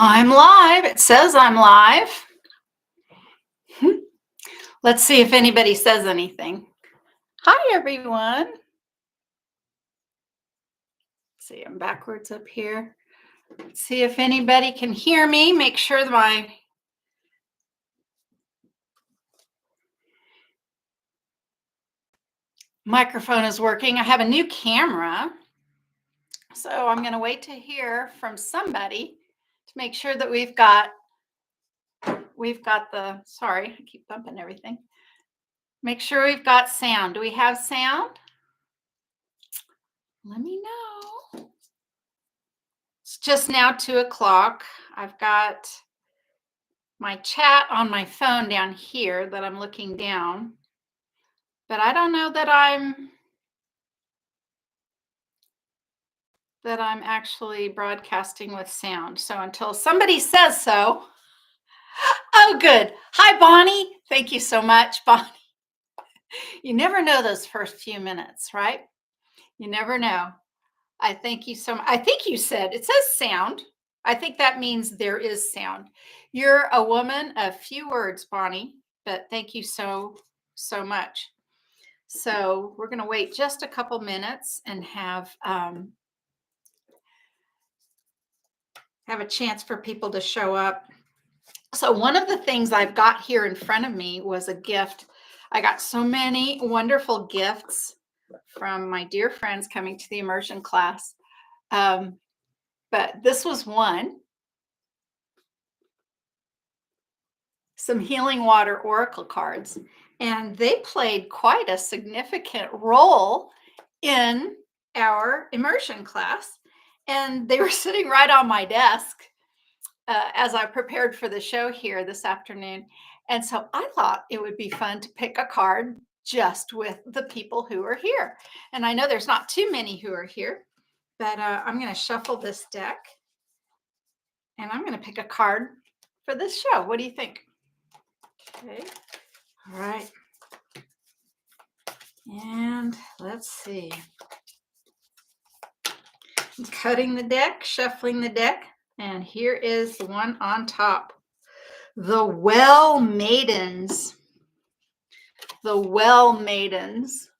I'm live. It says I'm live. Let's see if anybody says anything. Hi, everyone. See, I'm backwards up here. Let's see if anybody can hear me. Make sure that my microphone is working. I have a new camera, so I'm going to wait to hear from somebody to make sure that we've got the, sorry, I keep bumping everything. Make sure we've got sound. Do we have sound? Let me know. It's just now 2:00. I've got my chat on my phone down here that I'm looking down, but I don't know that I'm actually broadcasting with sound. So until somebody says so. Oh, good. Hi, Bonnie. Thank you so much, Bonnie. You never know those first few minutes, right? You never know. I thank you so much. I think you said it says sound. I think that means there is sound. You're a woman of few words, Bonnie, but thank you so much. So we're going to wait just a couple minutes and have a chance for people to show up. So one of the things I've got here in front of me was a gift. I got so many wonderful gifts from my dear friends coming to the immersion class. But this was one. Some Healing Water Oracle cards. And they played quite a significant role in our immersion class. And they were sitting right on my desk as I prepared for the show here this afternoon. And so I thought it would be fun to pick a card just with the people who are here. And I know there's not too many who are here, but I'm going to shuffle this deck and I'm going to pick a card for this show. What do you think? Okay. All right. And let's see. I'm cutting the deck, shuffling the deck, and here is the one on top. The Well Maidens. The Well Maidens.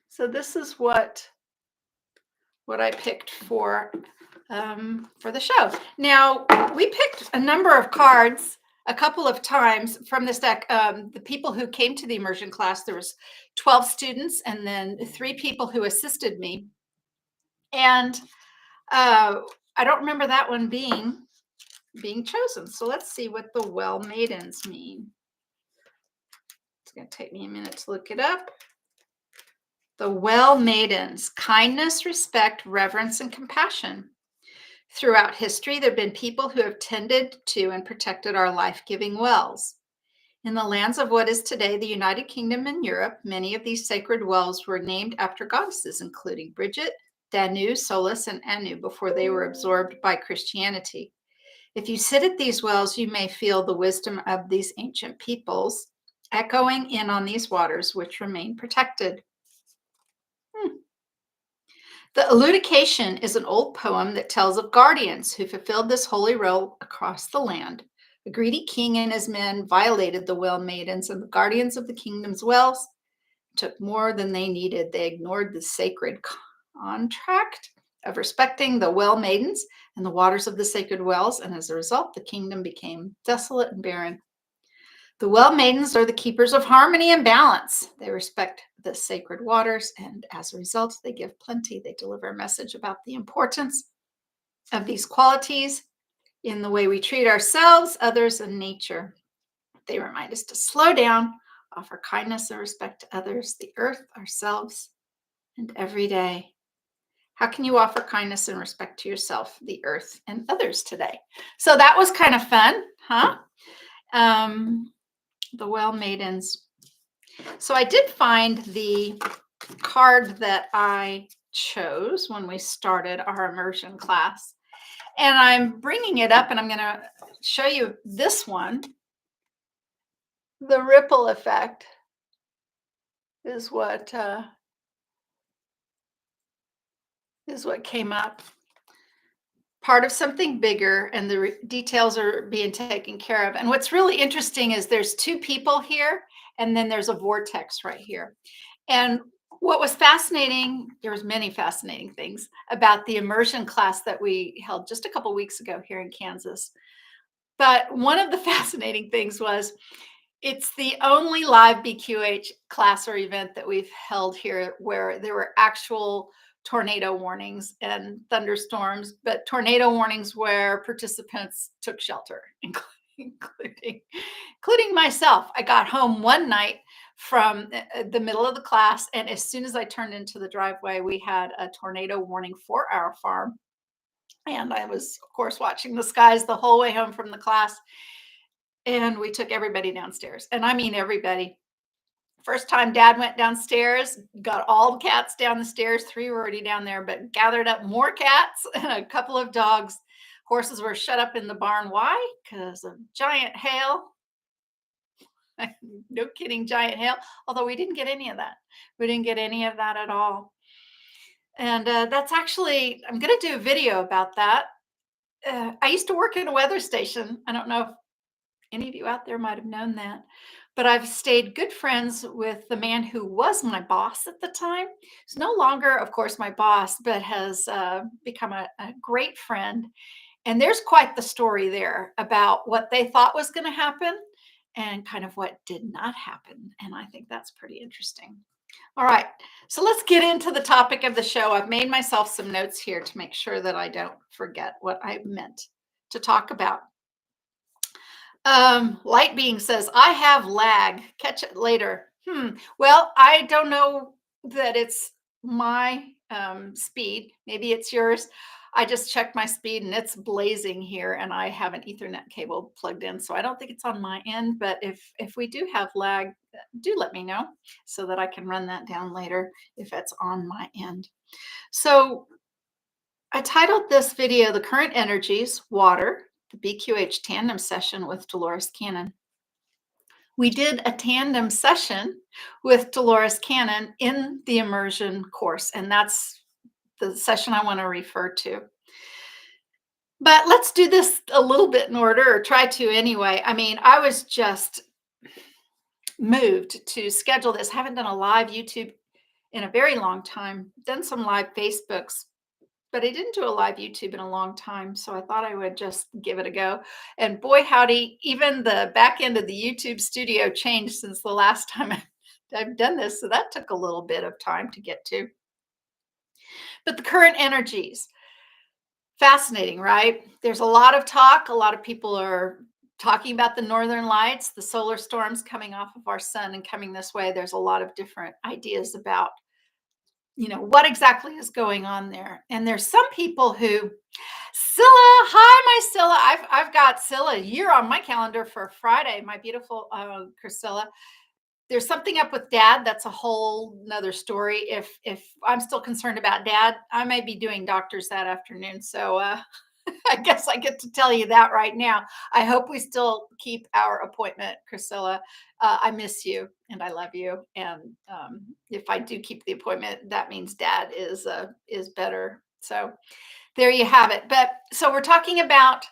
So this is what I picked for the show. Now, we picked a number of cards a couple of times from this deck. The people who came to the immersion class, there was 12 students and then 3 people who assisted me. And I don't remember that one being chosen. So let's see what the Well Maidens mean. It's going to take me a minute to look it up. The Well Maidens: kindness, respect, reverence, and compassion. Throughout history, there have been people who have tended to and protected our life-giving wells. In the lands of what is today the United Kingdom and Europe, many of these sacred wells were named after goddesses, including Bridget, Danu, Solus, and Anu, before they were absorbed by Christianity. If you sit at these wells, you may feel the wisdom of these ancient peoples echoing in on these waters, which remain protected. The Eludication is an old poem that tells of guardians who fulfilled this holy role across the land. A greedy king and his men violated the Well Maidens, and the guardians of the kingdom's wells took more than they needed. They ignored the sacred contract of respecting the Well Maidens and the waters of the sacred wells, and as a result, the kingdom became desolate and barren. The Well Maidens are the keepers of harmony and balance. They respect the sacred waters, and as a result, they give plenty. They deliver a message about the importance of these qualities in the way we treat ourselves, others, and nature. They remind us to slow down, offer kindness and respect to others, the earth, ourselves, and every day. How can you offer kindness and respect to yourself, the earth, and others today? So that was kind of fun, huh? The Well Maidens. So I did find the card that I chose when we started our immersion class. And I'm bringing it up and I'm going to show you this one. The ripple effect is what came up. part of something bigger, and the details are being taken care of. And what's really interesting is there's two people here, and then there's a vortex right here. And what was fascinating, there was many fascinating things about the immersion class that we held just a couple weeks ago here in Kansas. But one of the fascinating things was it's the only live BQH class or event that we've held here where there were actual tornado warnings and thunderstorms, but tornado warnings where participants took shelter, including including myself. I got home one night from the middle of the class, and as soon as I turned into the driveway, we had a tornado warning for our farm. And I was, of course, watching the skies the whole way home from the class. And we took everybody downstairs. And I mean, everybody. First time dad went downstairs, got all the cats down the stairs. Three were already down there, but gathered up more cats and a couple of dogs. Horses were shut up in the barn. Why? Because of giant hail. No kidding, giant hail. Although we didn't get any of that. We didn't get any of that at all. And that's actually, I'm going to do a video about that. I used to work in a weather station. I don't know if any of you out there might have known that. But I've stayed good friends with the man who was my boss at the time. He's no longer, of course, my boss, but has become a great friend. And there's quite the story there about what they thought was going to happen and kind of what did not happen. And I think that's pretty interesting. All right, so let's get into the topic of the show. I've made myself some notes here to make sure that I don't forget what I meant to talk about. Light Being says, I have lag. Catch it later. Well, I don't know that it's my speed. Maybe it's yours. I just checked my speed and it's blazing here, and I have an Ethernet cable plugged in, so I don't think it's on my end. But if we do have lag, do let me know so that I can run that down later if it's on my end. So I titled this video "The Current Energies, Water, the BQH Tandem Session with Dolores Cannon." We did a tandem session with Dolores Cannon in the immersion course, and that's the session I want to refer to. But let's do this a little bit in order, or try to anyway. I mean, I was just moved to schedule this. Haven't done a live YouTube in a very long time, done some live Facebooks, but I didn't do a live YouTube in a long time. So I thought I would just give it a go. And boy, howdy, even the back end of the YouTube studio changed since the last time I've done this. So that took a little bit of time to get to. But the current energies, fascinating, right? There's a lot of talk. A lot of people are talking about the northern lights, the solar storms coming off of our sun and coming this way. There's a lot of different ideas about what exactly is going on there. And there's some people who, Scylla, hi, my Scylla. I've got Scylla, you're on my calendar for Friday, my beautiful Priscilla. There's something up with dad. That's a whole nother story. If I'm still concerned about dad, I may be doing doctors that afternoon. So I guess I get to tell you that right now. I hope we still keep our appointment, Priscilla. I miss you and I love you. And if I do keep the appointment, that means dad is better. So there you have it. But so we're talking about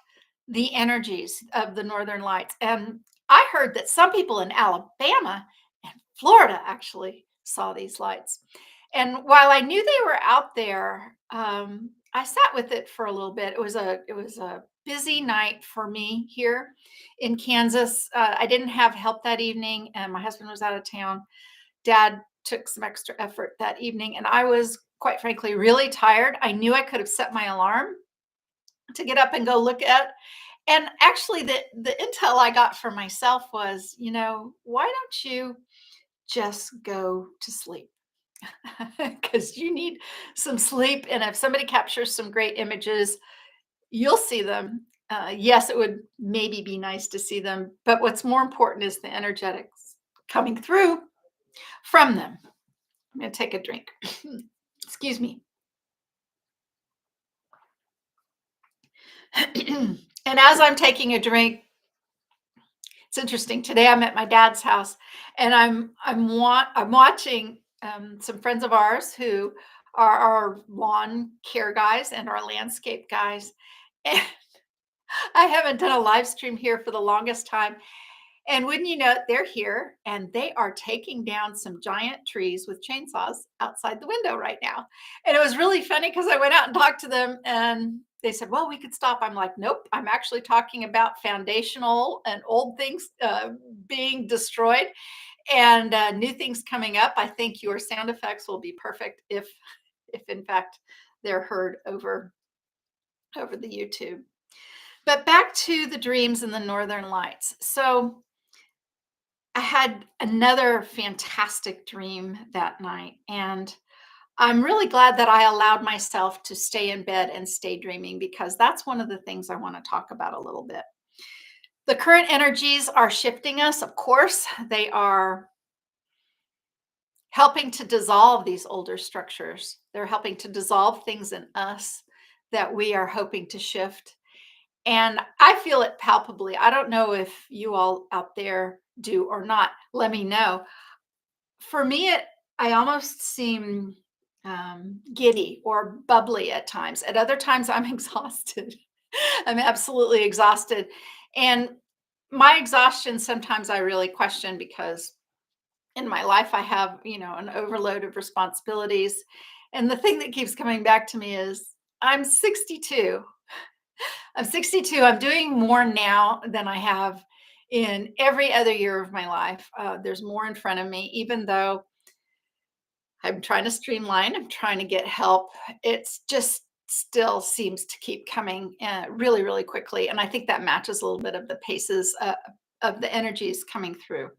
the energies of the northern lights. And I heard that some people in Alabama and Florida actually saw these lights. And while I knew they were out there, I sat with it for a little bit. It was a busy night for me here in Kansas. I didn't have help that evening, and my husband was out of town. Dad took some extra effort that evening, and I was, quite frankly, really tired. I knew I could have set my alarm to get up and go look at. And actually, the intel I got for myself was, why don't you just go to sleep? Because you need some sleep. And if somebody captures some great images, you'll see them. Yes, it would maybe be nice to see them, but what's more important is the energetics coming through from them. I'm going to take a drink. Excuse me. And as I'm taking a drink, it's interesting. Today I'm at my dad's house, and I'm watching some friends of ours who are our lawn care guys and our landscape guys. And I haven't done a live stream here for the longest time. And wouldn't you know it, they're here and they are taking down some giant trees with chainsaws outside the window right now. And it was really funny because I went out and talked to them and they said, well, we could stop. I'm like, nope, I'm actually talking about foundational and old things being destroyed and new things coming up. I think your sound effects will be perfect if in fact they're heard over the YouTube. But back to the dreams and the northern lights. So I had another fantastic dream that night, and I'm really glad that I allowed myself to stay in bed and stay dreaming because that's one of the things I want to talk about a little bit. The current energies are shifting us, of course. They are helping to dissolve these older structures. They're helping to dissolve things in us that we are hoping to shift. And I feel it palpably. I don't know if you all out there do or not. Let me know. For me, I almost seem giddy or bubbly at times. At other times, I'm exhausted. I'm absolutely exhausted. And my exhaustion, sometimes I really question because in my life, I have, an overload of responsibilities. And the thing that keeps coming back to me is I'm 62. I'm 62. I'm doing more now than I have in every other year of my life. There's more in front of me, even though I'm trying to streamline, I'm trying to get help. It's just still seems to keep coming really, really quickly. And I think that matches a little bit of the paces of the energies coming through.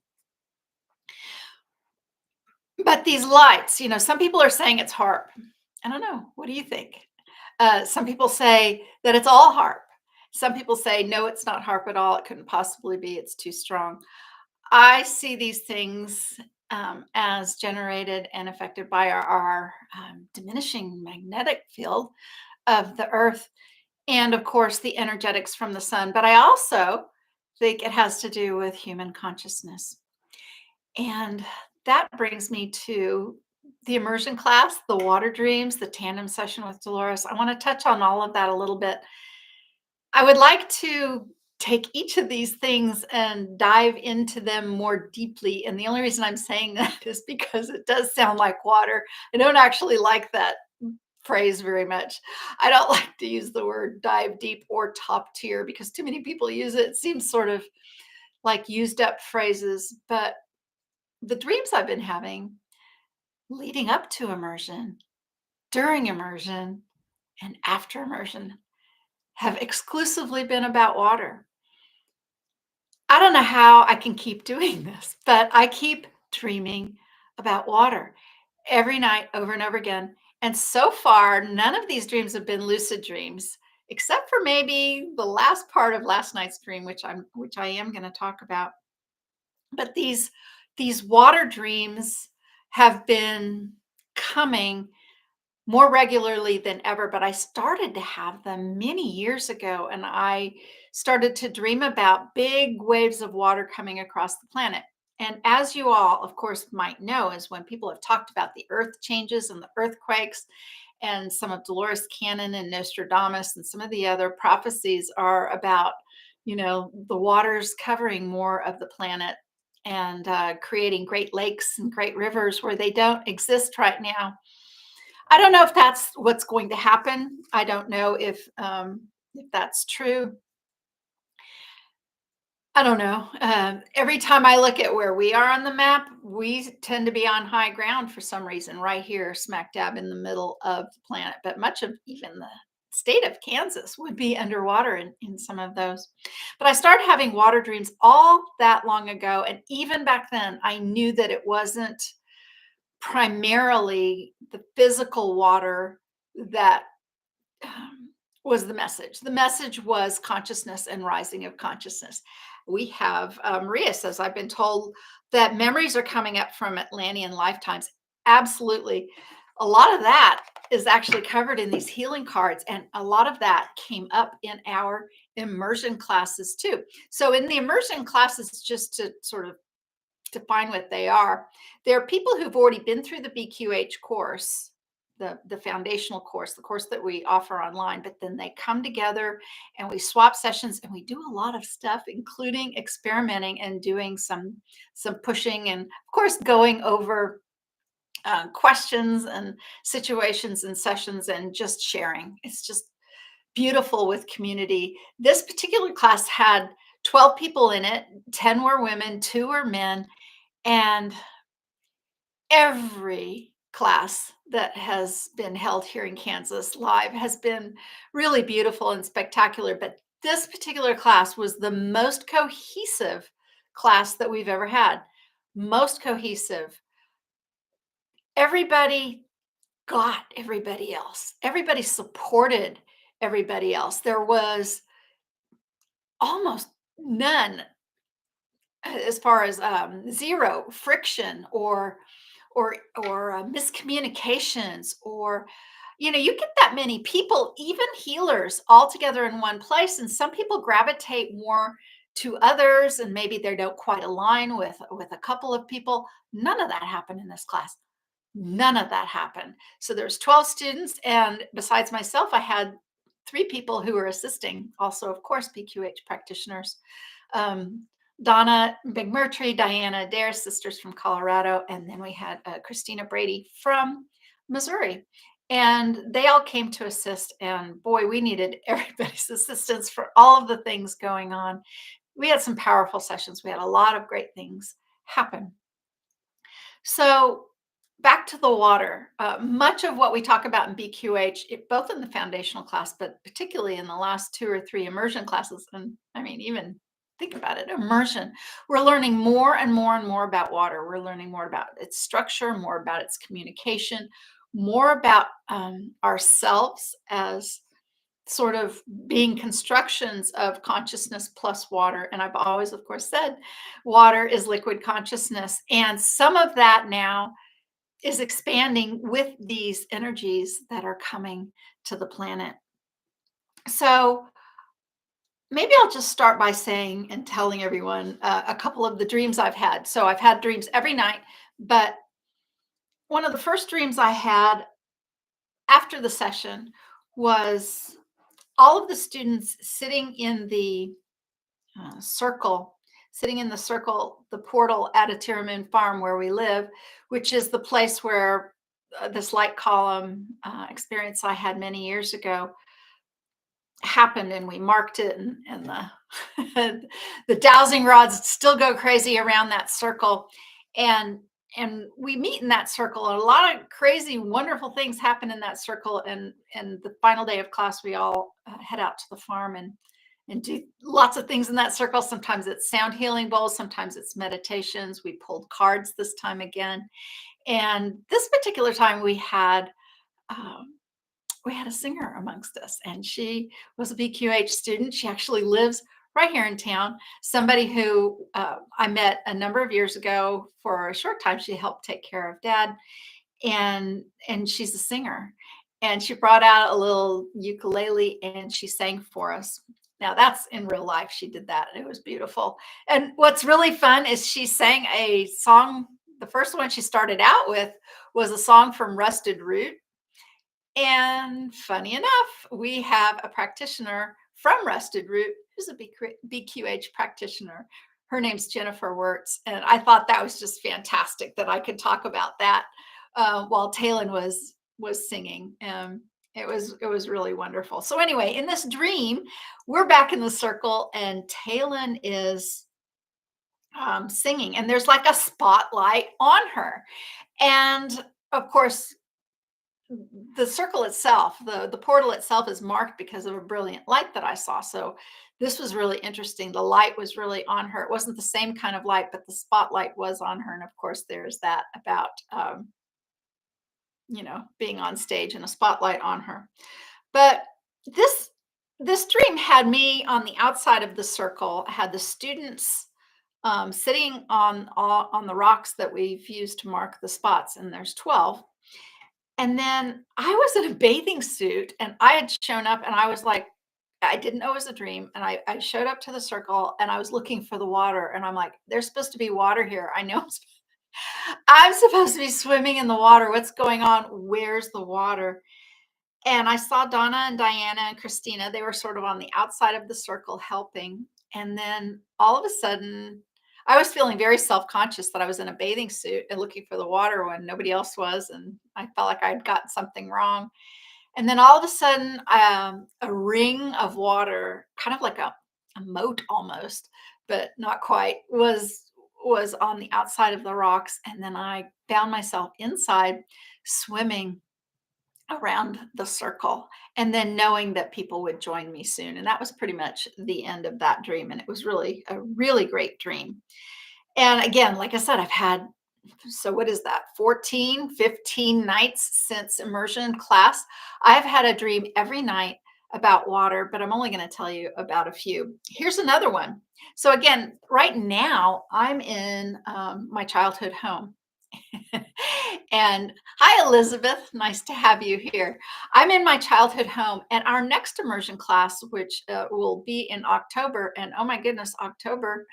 But these lights, some people are saying it's harp. I don't know. What do you think? Some people say that it's all harp. Some people say, no, it's not harp at all. It couldn't possibly be. It's too strong. I see these things as generated and affected by our diminishing magnetic field of the earth and, of course, the energetics from the sun. But I also think it has to do with human consciousness. And that brings me to the immersion class, the water dreams, the tandem session with Dolores. I want to touch on all of that a little bit. I would like to take each of these things and dive into them more deeply. And the only reason I'm saying that is because it does sound like water. I don't actually like that phrase very much. I don't like to use the word dive deep or top tier because too many people use it. It seems sort of like used up phrases. But the dreams I've been having leading up to immersion, during immersion, and after immersion have exclusively been about water. I don't know how I can keep doing this, but I keep dreaming about water every night over and over again. And so far, none of these dreams have been lucid dreams, except for maybe the last part of last night's dream, which I am going to talk about. But these water dreams have been coming more regularly than ever, but I started to have them many years ago, and I started to dream about big waves of water coming across the planet. And as you all, of course, might know, is when people have talked about the earth changes and the earthquakes, and some of Dolores Cannon and Nostradamus and some of the other prophecies are about, the waters covering more of the planet and creating great lakes and great rivers where they don't exist right now. I don't know if that's what's going to happen. I don't know if that's true. I don't know. Every time I look at where we are on the map, we tend to be on high ground for some reason, right here, smack dab in the middle of the planet. But much of even the state of Kansas would be underwater in some of those. But I started having water dreams all that long ago. And even back then, I knew that it wasn't primarily the physical water that was the message. The message was consciousness and rising of consciousness. We have, Maria says, I've been told that memories are coming up from Atlantean lifetimes. Absolutely. A lot of that is actually covered in these healing cards. And a lot of that came up in our immersion classes too. So in the immersion classes, just to sort of define what they are, there are people who've already been through the BQH course the foundational course, the course that we offer online, but then they come together and we swap sessions and we do a lot of stuff, including experimenting and doing some pushing, and of course going over questions and situations and sessions and just sharing. It's just beautiful with community. This particular class had 12 people in it, 10 were women, 2 were men, and every class that has been held here in Kansas live has been really beautiful and spectacular. But this particular class was the most cohesive class that we've ever had. Most cohesive. Everybody got everybody else. Everybody supported everybody else. There was almost none, as far as zero friction or miscommunications, or you get that many people, even healers, all together in one place, and some people gravitate more to others, and maybe they don't quite align with a couple of people. None of that happened in this class. None of that happened. So there's 12 students, and besides myself, I had 3 people who were assisting, also, of course, BQH practitioners. Um, Donna McMurtry, Diana Adair, sisters from Colorado, and then we had Christina Brady from Missouri. And they all came to assist, and boy, we needed everybody's assistance for all of the things going on. We had some powerful sessions. We had a lot of great things happen. So back to the water. Much of what we talk about in BQH, both in the foundational class, but particularly in the last 2 or 3 immersion classes, and I mean, even think about it, immersion, we're learning more and more and more about water. We're learning more about its structure, more about its communication, more about ourselves as sort of being constructions of consciousness plus water. And I've always, of course, said water is liquid consciousness. And some of that now is expanding with these energies that are coming to the planet. So maybe I'll just start by saying and telling everyone a couple of the dreams I've had. So I've had dreams every night, but one of the first dreams I had after the session was all of the students sitting in the circle, sitting in the circle, the portal at a Tieramun farm where we live, which is the place where this light column experience I had many years ago happened, and we marked it, and the the dowsing rods still go crazy around that circle, and we meet in that circle, and a lot of crazy wonderful things happen in that circle, and the final day of class we all head out to the farm and do lots of things in that circle. Sometimes it's sound healing bowls, sometimes it's meditations. We pulled cards this time again, and this particular time um, we had a singer amongst us, and she was a BQH student. She actually lives right here in town. Somebody who I met a number of years ago for a short time. She helped take care of Dad, and she's a singer. And she brought out a little ukulele and she sang for us. Now that's in real life. She did that. It was beautiful. And what's really fun is she sang a song. The first one she started out with was a song from Rusted Root. And funny enough, we have a practitioner from Rusted Root who's a BQH practitioner. Her name's Jennifer Wirtz. And I thought that was just fantastic that I could talk about that while Talon was singing. It was really wonderful. So anyway, in this dream, we're back in the circle, and Talon is singing, and there's like a spotlight on her. And of course, the circle itself, the portal itself is marked because of a brilliant light that I saw. So this was really interesting. The light was really on her. It wasn't the same kind of light, but the spotlight was on her. And of course, there's that about being on stage and a spotlight on her. But this dream had me on the outside of the circle, had the students sitting on the rocks that we've used to mark the spots, and there's 12. And then I was in a bathing suit, and I had shown up, and I was like, I didn't know it was a dream. And I showed up to the circle, and I was looking for the water, and I'm like, there's supposed to be water here. I know I'm supposed to be swimming in the water. What's going on? Where's the water? And I saw Donna and Diana and Christina. They were sort of on the outside of the circle helping. And then all of a sudden, I was feeling very self conscious that I was in a bathing suit and looking for the water when nobody else was. And I felt like I'd gotten something wrong. And then all of a sudden, a ring of water, kind of like a moat almost, but not quite, was on the outside of the rocks. And then I found myself inside swimming around the circle, and then knowing that people would join me soon. And that was pretty much the end of that dream. And it was really a really great dream. And again, like I said, I've had, so what is that, 14, 15 nights since immersion class. I've had a dream every night about water, but I'm only going to tell you about a few. Here's another one. So again, right now I'm in my childhood home. And hi, Elizabeth. Nice to have you here. I'm in my childhood home, and our next immersion class, which will be in October, and oh my goodness, October,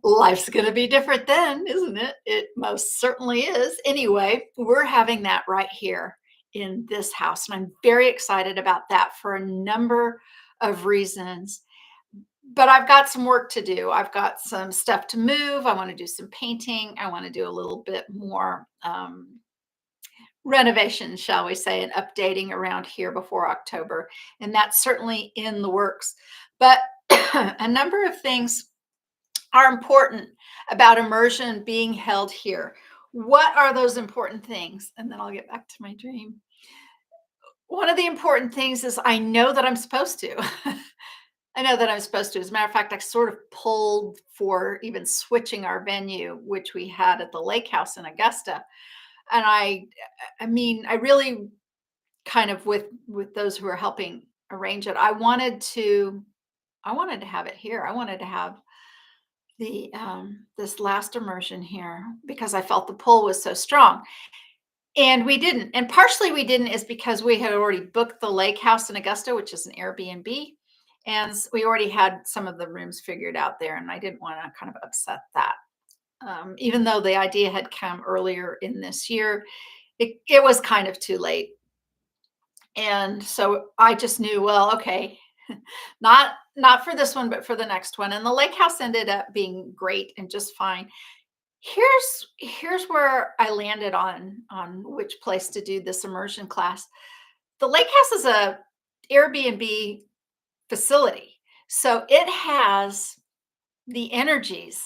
life's going to be different then, isn't it? It most certainly is. Anyway, we're having that right here in this house, and I'm very excited about that for a number of reasons. But I've got some work to do. I've got some stuff to move. I want to do some painting. I want to do a little bit more renovation, shall we say, and updating around here before October. And that's certainly in the works. But a number of things are important about immersion being held here. What are those important things? And then I'll get back to my dream. One of the important things is I know that I'm supposed to. I know that I'm supposed to. As a matter of fact, I sort of pulled for even switching our venue, which we had at the lake house in Augusta. And I mean, I really kind of with those who are helping arrange it, I wanted to have it here. I wanted to have the this last immersion here because I felt the pull was so strong. And we didn't. And partially we didn't is because we had already booked the lake house in Augusta, which is an Airbnb. And we already had some of the rooms figured out there. And I didn't want to kind of upset that. Even though the idea had come earlier in this year, it was kind of too late. And so I just knew, well, okay, not for this one, but for the next one. And the lake house ended up being great and just fine. Here's where I landed on which place to do this immersion class. The lake house is a Airbnb facility. So it has the energies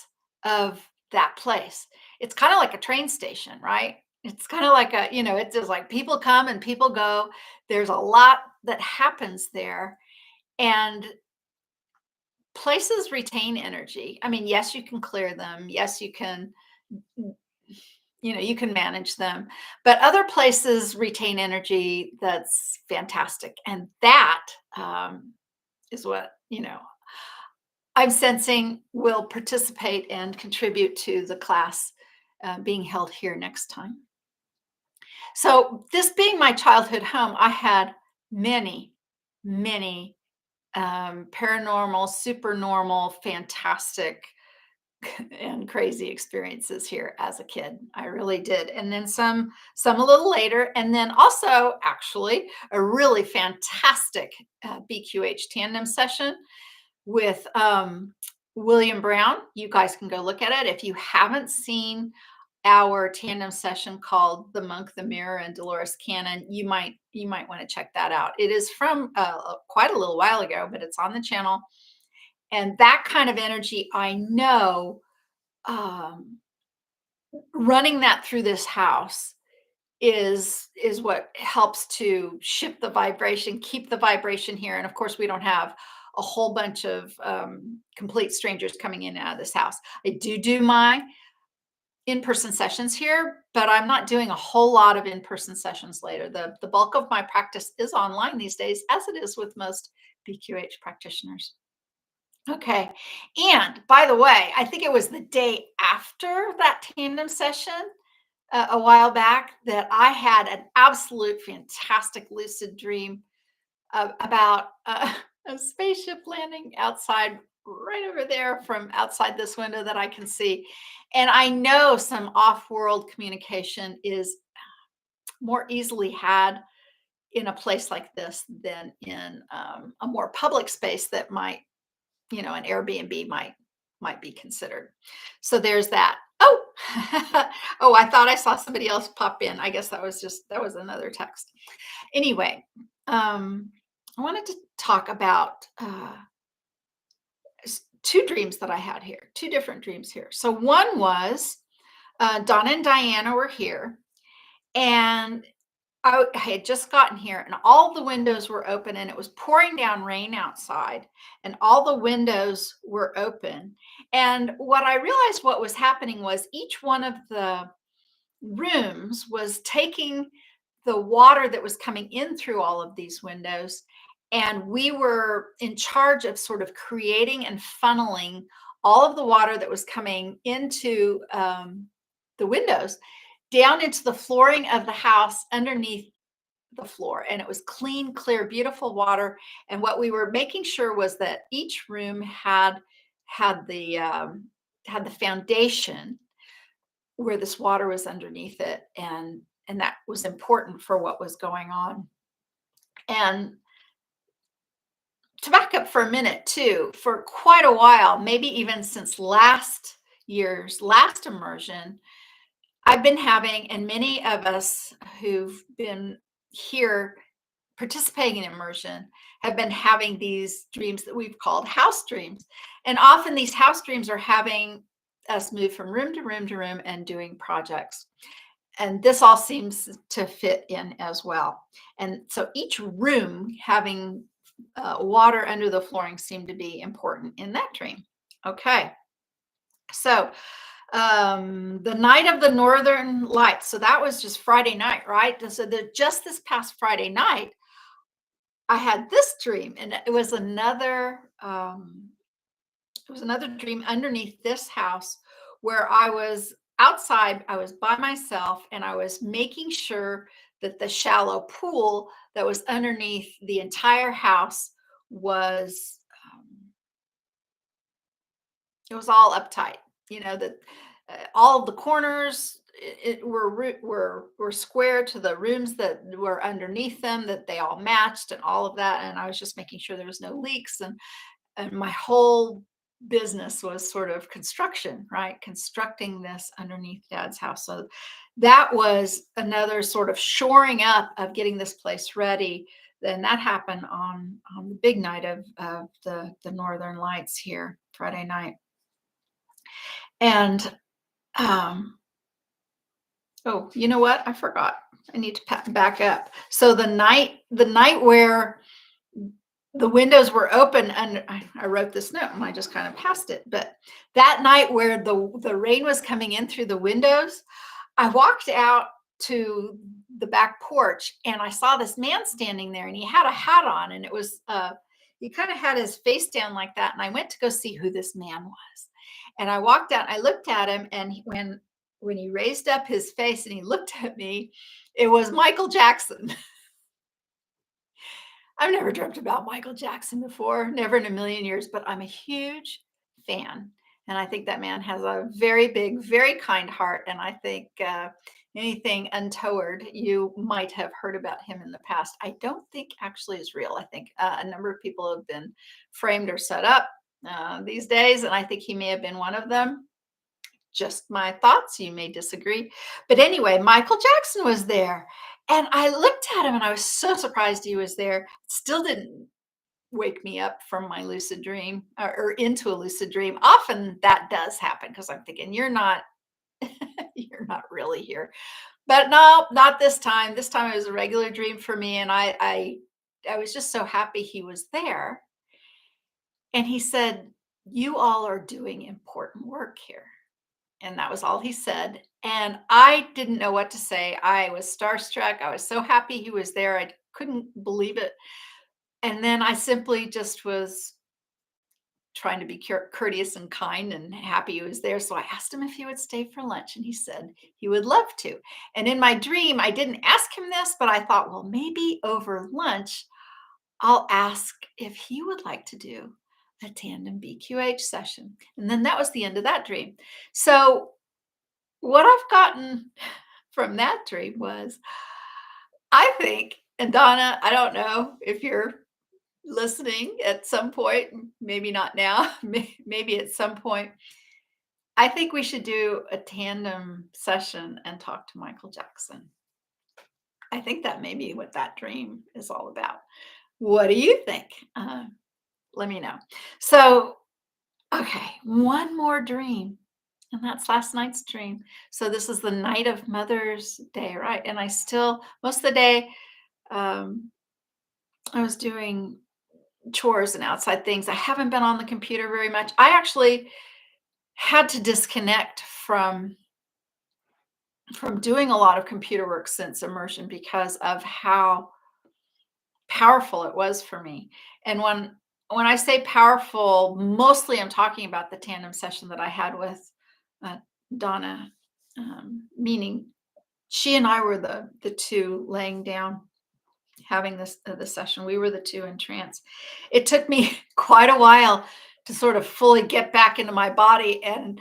of that place. It's kind of like a train station, right? It's kind of like it's just like people come and people go. There's a lot that happens there. And places retain energy. I mean, yes, you can clear them. Yes, you can you can manage them, but other places retain energy that's fantastic, and that is what I'm sensing will participate and contribute to the class being held here next time. So this being my childhood home, I had many paranormal, supernormal, fantastic and crazy experiences here as a kid. I really did. And then some a little later. And then also actually a really fantastic BQH tandem session with William Brown. You guys can go look at it. If you haven't seen our tandem session called The Monk, the Mirror, and Dolores Cannon, you might want to check that out. It is from quite a little while ago, but it's on the channel. And that kind of energy, I know, um, running that through this house is what helps to shift the vibration, keep the vibration here. And of course, we don't have a whole bunch of complete strangers coming in and out of this house. I do my in-person sessions here, but I'm not doing a whole lot of in-person sessions later. The bulk of my practice is online these days, as it is with most BQH practitioners. Okay. And by the way, I think it was the day after that tandem session a while back that I had an absolute fantastic lucid dream about a spaceship landing outside right over there from outside this window that I can see. And I know some off-world communication is more easily had in a place like this than in a more public space that might, an Airbnb might be considered. So there's that. Oh, oh, I thought I saw somebody else pop in. I guess that was another text. Anyway, I wanted to talk about two dreams that I had here, two different dreams here. So one was Donna and Diana were here, and I had just gotten here, and all the windows were open, and it was pouring down rain outside, and all the windows were open. And what I realized what was happening was each one of the rooms was taking the water that was coming in through all of these windows, and we were in charge of sort of creating and funneling all of the water that was coming into the windows down into the flooring of the house underneath the floor. And it was clean, clear, beautiful water. And what we were making sure was that each room had the foundation where this water was underneath it, and that was important for what was going on. And to back up for a minute too, for quite a while, maybe even since last year's last immersion, I've been having, and many of us who've been here participating in immersion have been having these dreams that we've called house dreams. And often these house dreams are having us move from room to room to room and doing projects. And this all seems to fit in as well. And so each room having water under the flooring seemed to be important in that dream. Okay. So the night of the Northern Lights. So that was just Friday night, right? So just this past Friday night, I had this dream, and it was another dream underneath this house where I was outside, I was by myself, and I was making sure that the shallow pool that was underneath the entire house was it was all uptight. That all of the corners were square to the rooms that were underneath them, that they all matched and all of that. And I was just making sure there was no leaks, and my whole business was sort of construction, right? Constructing this underneath Dad's house. So that was another sort of shoring up of getting this place ready. Then that happened on the big night of the Northern Lights here, Friday night. And oh, you know what? I forgot. I need to back up. So the night where the windows were open, and I wrote this note and I just kind of passed it. But that night where the rain was coming in through the windows, I walked out to the back porch and I saw this man standing there, and he had a hat on, and it was he kind of had his face down like that. And I went to go see who this man was. And I walked out, I looked at him, and when he raised up his face and he looked at me, it was Michael Jackson. I've never dreamt about Michael Jackson before, never in a million years, but I'm a huge fan. And I think that man has a very big, very kind heart. And I think anything untoward, you might have heard about him in the past. I don't think actually is real. I think a number of people have been framed or set up these days, and I think he may have been one of them. Just my thoughts. You may disagree. But anyway, Michael Jackson was there. And I looked at him and I was so surprised he was there. Still didn't wake me up from my lucid dream or into a lucid dream. Often that does happen because I'm thinking, you're not you're not really here. But no, not this time. This time it was a regular dream for me. And I was just so happy he was there. And he said, "You all are doing important work here." And that was all he said. And I didn't know what to say. I was starstruck. I was so happy he was there. I couldn't believe it. And then I simply just was trying to be courteous and kind and happy he was there. So I asked him if he would stay for lunch, and he said he would love to. And in my dream, I didn't ask him this, but I thought, well, maybe over lunch, I'll ask if he would like to do a Tandem BQH session. And then that was the end of that dream. So what I've gotten from that dream was, I think, and Donna, I don't know if you're listening at some point, maybe not now, maybe at some point, I think we should do a tandem session and talk to Michael Jackson. I think that may be what that dream is all about. What do you think? Let me know. So, okay, one more dream, and that's last night's dream. So this is the night of Mother's Day, right? And I still, most of the day, um, I was doing chores and outside things. I haven't been on the computer very much. I actually had to disconnect from doing a lot of computer work since immersion because of how powerful it was for me. And when I say powerful, mostly I'm talking about the tandem session that I had with uh, Donna, meaning she and I were the two laying down having this session. We were the two in trance. It took me quite a while to sort of fully get back into my body, and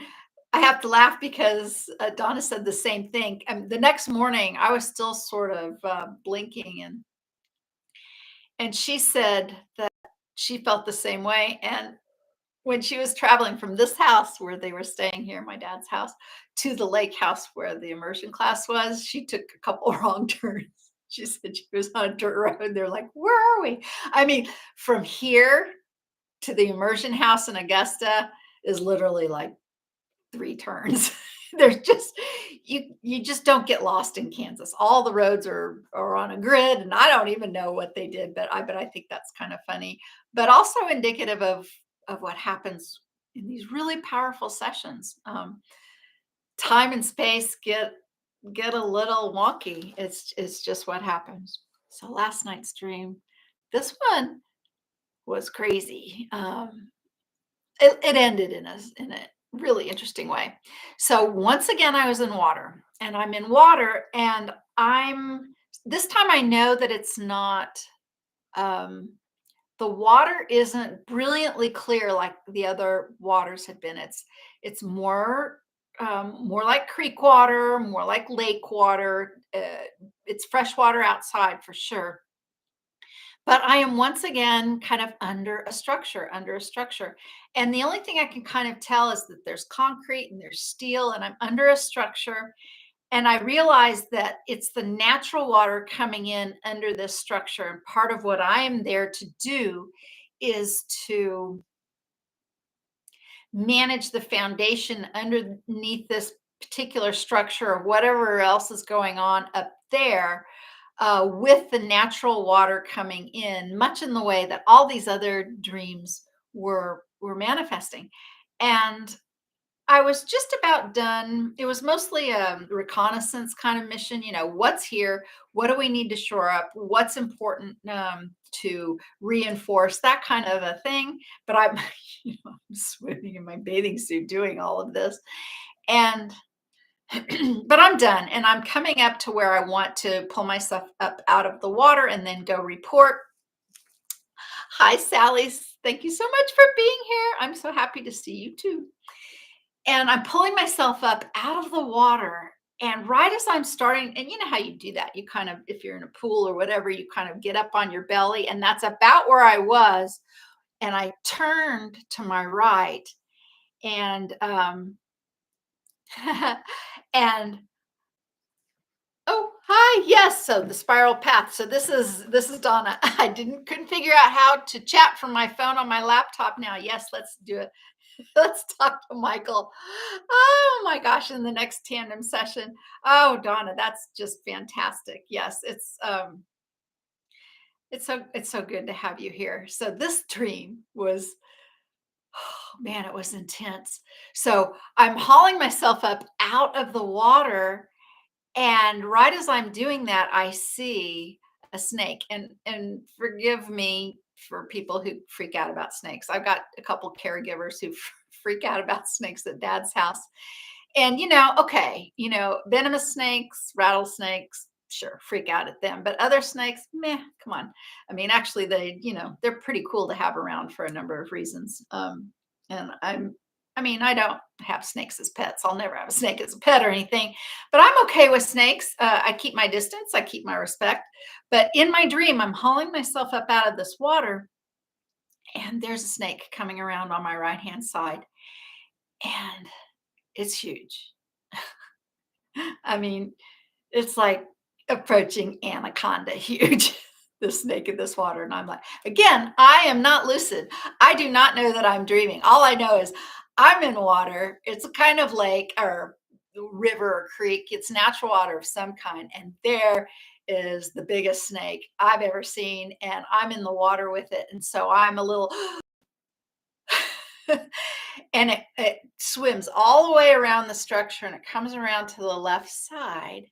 I have to laugh because Donna said the same thing. And the next morning, I was still sort of blinking, and she said that she felt the same way. And when she was traveling from this house where they were staying here, my dad's house, to the lake house where the immersion class was, she took a couple wrong turns. She said she was on a dirt road. They're like, where are we? I mean, from here to the immersion house in Augusta is literally like 3 turns. There's just you just don't get lost in Kansas. All the roads are on a grid, and I don't even know what they did, but I think that's kind of funny, but also indicative of what happens in these really powerful sessions. Time and space get a little wonky. It's just what happens. So last night's dream, this one was crazy. It ended in a really interesting way. So once again, I was in water, and I'm in water, and I'm this time I know that it's not um, the water isn't brilliantly clear like the other waters had been. It's more like creek water, more like lake water. It's fresh water outside for sure. But I am once again kind of under a structure. And the only thing I can kind of tell is that there's concrete and there's steel, and I'm under a structure. And I realize that it's the natural water coming in under this structure. And part of what I am there to do is to manage the foundation underneath this particular structure or whatever else is going on up there, with the natural water coming in, much in the way that all these other dreams were manifesting. And I was just about done. It was mostly a reconnaissance kind of mission. What's here? What do we need to shore up? What's important to reinforce? That kind of a thing. But I'm, I'm swimming in my bathing suit doing all of this, and but I'm done, and I'm coming up to where I want to pull myself up out of the water and then go report. Hi, Sally. Thank you so much for being here. I'm so happy to see you too. And I'm pulling myself up out of the water. And right as I'm starting, and you know how you do that, you kind of, if you're in a pool or whatever, you kind of get up on your belly. And that's about where I was. And I turned to my right, and and oh, hi. Yes. So the spiral path. So this is Donna. I couldn't figure out how to chat from my phone on my laptop now. Yes, let's do it. Let's talk to Michael. Oh my gosh, in the next tandem session. Oh, Donna, that's just fantastic. Yes, it's so good to have you here. So this dream was, oh man, it was intense. So I'm hauling myself up out of the water, and right as I'm doing that, I see a snake. And forgive me for people who freak out about snakes. I've got a couple caregivers who freak out about snakes at dad's house. And okay, venomous snakes, rattlesnakes, sure, freak out at them. But other snakes, meh, come on. I mean, actually, they're pretty cool to have around for a number of reasons. And I mean, I don't have snakes as pets. I'll never have a snake as a pet or anything, but I'm okay with snakes. I keep my distance, I keep my respect. But in my dream, I'm hauling myself up out of this water, and there's a snake coming around on my right hand side, and it's huge. I mean, it's like approaching anaconda huge, the snake in this water. And I'm like, again, I am not lucid. I do not know that I'm dreaming. All I know is I'm in water. It's a kind of lake or river or creek. It's natural water of some kind. And there is the biggest snake I've ever seen. And I'm in the water with it. And so I'm a little, and it swims all the way around the structure, and it comes around to the left side,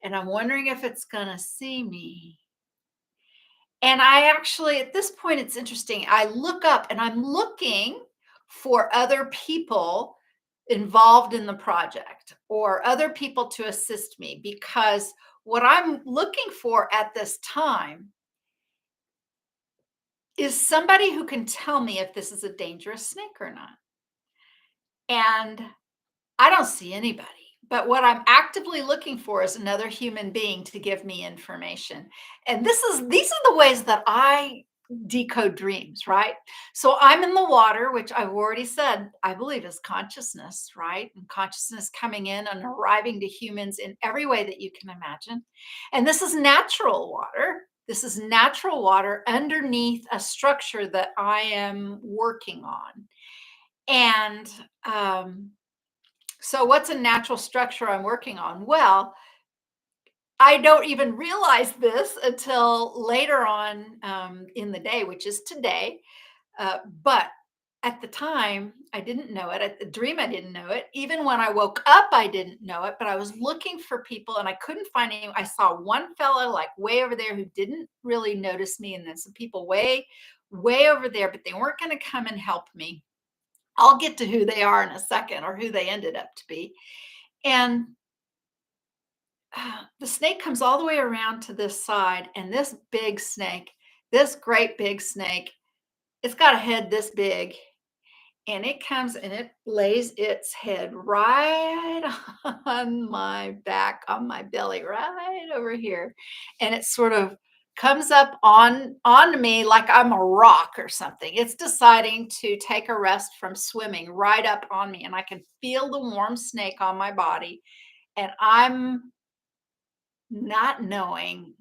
and I'm wondering if it's going to see me. And I actually, at this point, it's interesting. I look up and I'm looking for other people involved in the project or other people to assist me, because what I'm looking for at this time is somebody who can tell me if this is a dangerous snake or not. And I don't see anybody. But what I'm actively looking for is another human being to give me information. And these are the ways that I decode dreams, right? So I'm in the water, which I've already said, I believe is consciousness, right? And consciousness coming in and arriving to humans in every way that you can imagine. And this is natural water. This is natural water underneath a structure that I am working on. And so what's a natural structure I'm working on? Well, I don't even realize this until later on in the day, which is today. But at the time, I didn't know it. At the dream, I didn't know it. Even when I woke up, I didn't know it. But I was looking for people and I couldn't find any. I saw one fellow like way over there who didn't really notice me. And then some people way, way over there, but they weren't going to come and help me. I'll get to who they are in a second, or who they ended up to be. And the snake comes all the way around to this side, and this big snake, this great big snake, it's got a head this big, and it comes and it lays its head right on my back, on my belly, right over here. And it sort of comes up onto me like I'm a rock or something. It's deciding to take a rest from swimming right up on me, and I can feel the warm snake on my body, and I'm not knowing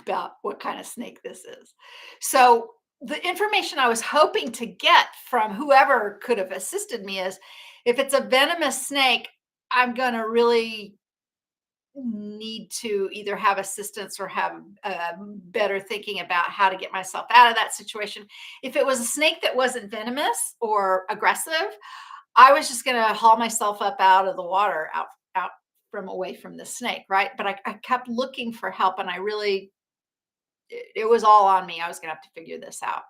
about what kind of snake this is. So the information I was hoping to get from whoever could have assisted me is, if it's a venomous snake, I'm going to really need to either have assistance or have better thinking about how to get myself out of that situation. If it was a snake that wasn't venomous or aggressive, I was just going to haul myself up out of the water, out from away from the snake, right? But I kept looking for help, and it was all on me. I was going to have to figure this out.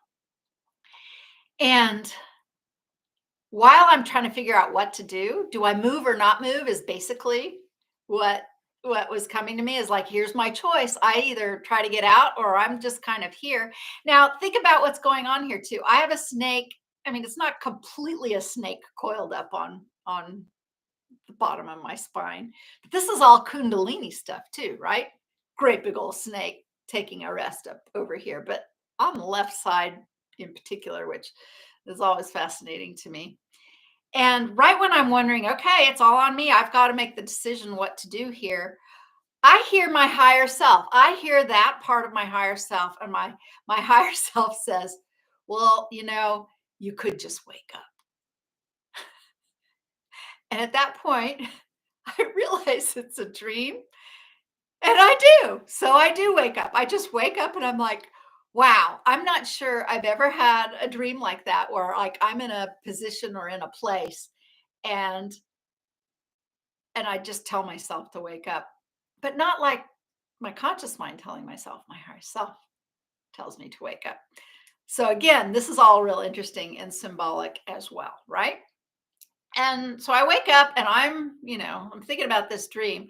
And while I'm trying to figure out what to do I move or not move, is basically what was coming to me, is like, here's my choice. I either try to get out, or I'm just kind of here. Now, think about what's going on here too. I have a snake. I mean, it's not completely a snake coiled up on the bottom of my spine, but this is all Kundalini stuff too, right? Great big old snake taking a rest up over here, but on the left side in particular, which is always fascinating to me. And right when I'm wondering, okay, it's all on me, I've got to make the decision what to do here, I hear my higher self. I hear that part of my higher self, and my higher self says, well, you could just wake up. And at that point, I realize it's a dream, and I do. So I do wake up. I just wake up and I'm like, wow, I'm not sure I've ever had a dream like that, where like I'm in a position or in a place, and I just tell myself to wake up, but not like my conscious mind telling myself. My higher self tells me to wake up. So again, this is all real interesting and symbolic as well, right? And so I wake up and I'm thinking about this dream.